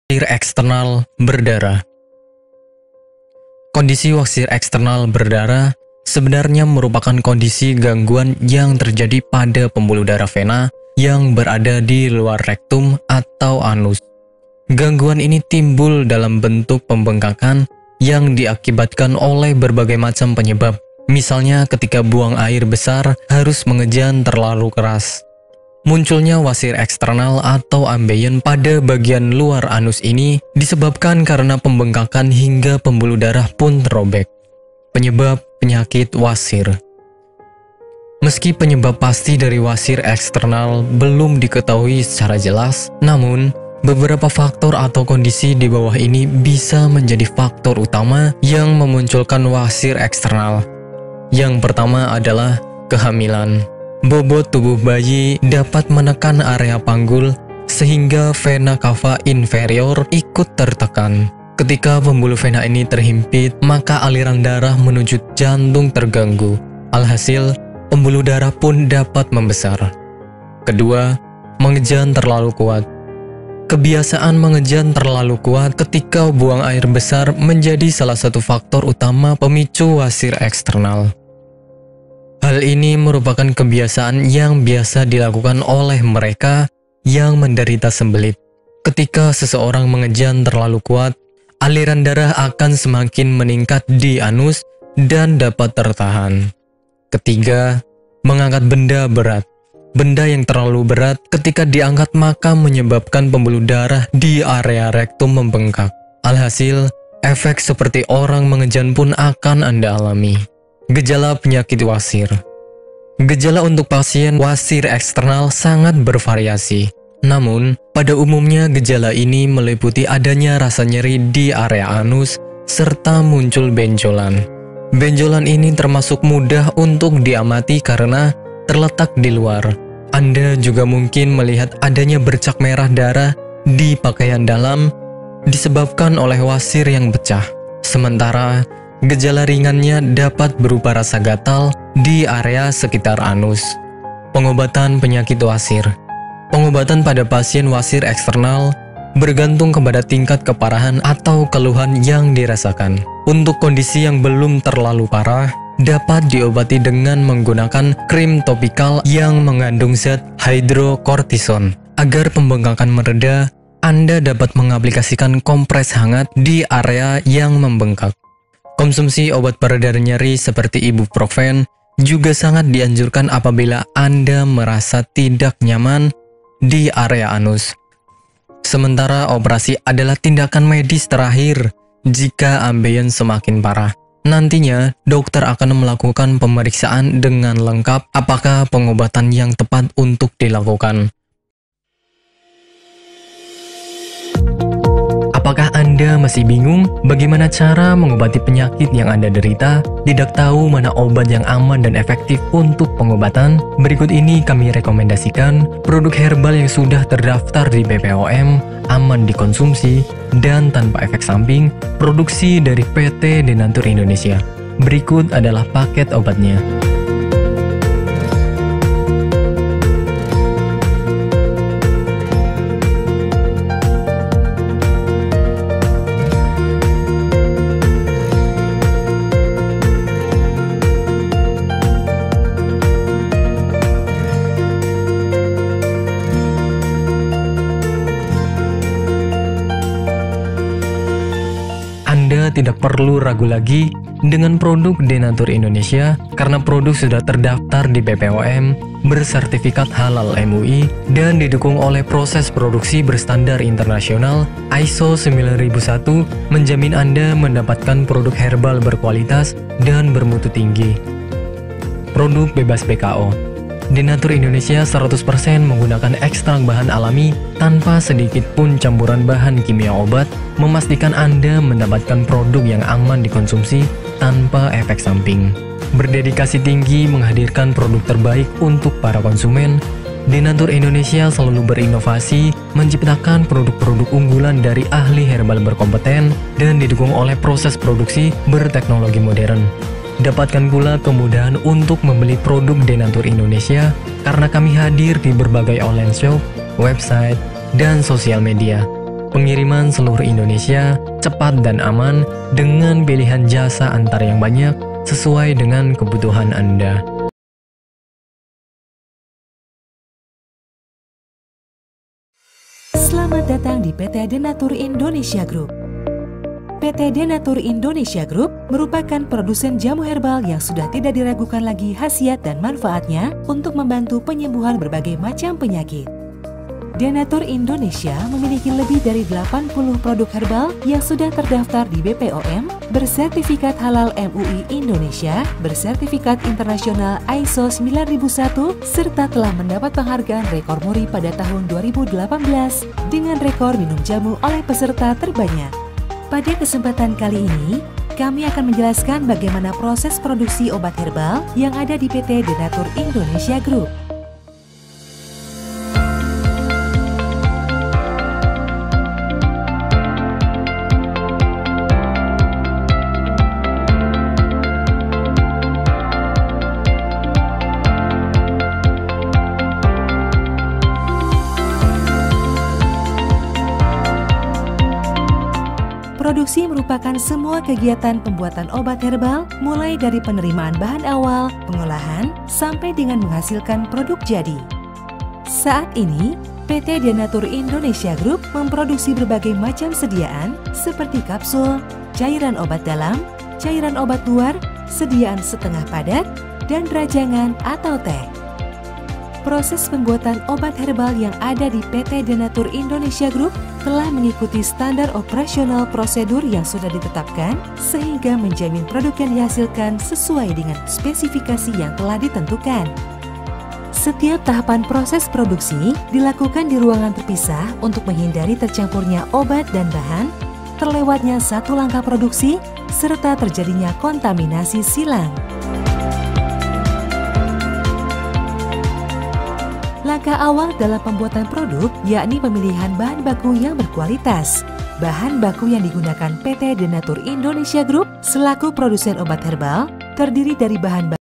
Wasir eksternal berdarah. Kondisi wasir eksternal berdarah sebenarnya merupakan kondisi gangguan yang terjadi pada pembuluh darah vena yang berada di luar rektum atau anus. Gangguan ini timbul dalam bentuk pembengkakan yang diakibatkan oleh berbagai macam penyebab. Misalnya ketika buang air besar harus mengejan terlalu keras. Munculnya wasir eksternal atau ambeien pada bagian luar anus ini disebabkan karena pembengkakan hingga pembuluh darah pun terobek. Penyebab penyakit wasir. Meski penyebab pasti dari wasir eksternal belum diketahui secara jelas, namun beberapa faktor atau kondisi di bawah ini bisa menjadi faktor utama yang memunculkan wasir eksternal. Yang pertama adalah kehamilan. Bobot tubuh bayi dapat menekan area panggul sehingga vena cava inferior ikut tertekan. Ketika pembuluh vena ini terhimpit, maka aliran darah menuju jantung terganggu. Alhasil, pembuluh darah pun dapat membesar. Kedua, mengejan terlalu kuat. Kebiasaan mengejan terlalu kuat ketika buang air besar menjadi salah satu faktor utama pemicu wasir eksternal. Hal ini merupakan kebiasaan yang biasa dilakukan oleh mereka yang menderita sembelit. Ketika seseorang mengejan terlalu kuat, aliran darah akan semakin meningkat di anus dan dapat tertahan. Ketiga, mengangkat benda berat. Benda yang terlalu berat ketika diangkat maka menyebabkan pembuluh darah di area rektum membengkak. Alhasil, efek seperti orang mengejan pun akan Anda alami. Gejala penyakit wasir. Gejala untuk pasien wasir eksternal sangat bervariasi. Namun, pada umumnya gejala ini meliputi adanya rasa nyeri di area anus serta muncul benjolan. Benjolan ini termasuk mudah untuk diamati karena terletak di luar. Anda juga mungkin melihat adanya bercak merah darah di pakaian dalam disebabkan oleh wasir yang pecah. Sementara, gejala ringannya dapat berupa rasa gatal di area sekitar anus. Pengobatan penyakit wasir. Pengobatan pada pasien wasir eksternal bergantung kepada tingkat keparahan atau keluhan yang dirasakan. Untuk kondisi yang belum terlalu parah, dapat diobati dengan menggunakan krim topikal yang mengandung zat hidrokortison. Agar pembengkakan mereda, Anda dapat mengaplikasikan kompres hangat di area yang membengkak. Konsumsi obat pereda nyeri seperti ibuprofen juga sangat dianjurkan apabila Anda merasa tidak nyaman di area anus. Sementara operasi adalah tindakan medis terakhir jika ambeien semakin parah. Nantinya, dokter akan melakukan pemeriksaan dengan lengkap apakah pengobatan yang tepat untuk dilakukan. Apakah Anda masih bingung bagaimana cara mengobati penyakit yang Anda derita? Tidak tahu mana obat yang aman dan efektif untuk pengobatan? Berikut ini kami rekomendasikan produk herbal yang sudah terdaftar di BPOM, aman dikonsumsi, dan tanpa efek samping, produksi dari PT Denatur Indonesia. Berikut adalah paket obatnya. Anda tidak perlu ragu lagi dengan produk Denatur Indonesia karena produk sudah terdaftar di BPOM, bersertifikat halal MUI, dan didukung oleh proses produksi berstandar internasional ISO 9001 menjamin Anda mendapatkan produk herbal berkualitas dan bermutu tinggi. Produk bebas BKO. Denatur Indonesia 100% menggunakan ekstrak bahan alami tanpa sedikit pun campuran bahan kimia obat, memastikan Anda mendapatkan produk yang aman dikonsumsi tanpa efek samping. Berdedikasi tinggi menghadirkan produk terbaik untuk para konsumen, Denatur Indonesia selalu berinovasi, menciptakan produk-produk unggulan dari ahli herbal berkompeten dan didukung oleh proses produksi berteknologi modern. Dapatkan pula kemudahan untuk membeli produk Denatur Indonesia karena kami hadir di berbagai online shop, website, dan sosial media. pengiriman seluruh Indonesia cepat dan aman dengan pilihan jasa antar yang banyak sesuai dengan kebutuhan Anda. Selamat datang di PT Denatur Indonesia Group. PT Denatur Indonesia Group merupakan produsen jamu herbal yang sudah tidak diragukan lagi khasiat dan manfaatnya untuk membantu penyembuhan berbagai macam penyakit. Denatur Indonesia memiliki lebih dari 80 produk herbal yang sudah terdaftar di BPOM, bersertifikat halal MUI Indonesia, bersertifikat internasional ISO 9001, serta telah mendapat penghargaan rekor muri pada tahun 2018 dengan rekor minum jamu oleh peserta terbanyak. Pada kesempatan kali ini, kami akan menjelaskan bagaimana proses produksi obat herbal yang ada di PT Denatur Indonesia Group. Produksi merupakan semua kegiatan pembuatan obat herbal, mulai dari penerimaan bahan awal, pengolahan, sampai dengan menghasilkan produk jadi. Saat ini, PT Denatur Indonesia Group memproduksi berbagai macam sediaan seperti kapsul, cairan obat dalam, cairan obat luar, sediaan setengah padat, dan rajangan atau teh. Proses pembuatan obat herbal yang ada di PT Denatur Indonesia Group telah mengikuti standar operasional prosedur yang sudah ditetapkan sehingga menjamin produk yang dihasilkan sesuai dengan spesifikasi yang telah ditentukan. Setiap tahapan proses produksi dilakukan di ruangan terpisah untuk menghindari tercampurnya obat dan bahan, terlewatnya satu langkah produksi, serta terjadinya kontaminasi silang. Langkah awal dalam pembuatan produk yakni pemilihan bahan baku yang berkualitas. Bahan baku yang digunakan PT Denatur Indonesia Group selaku produsen obat herbal terdiri dari bahan baku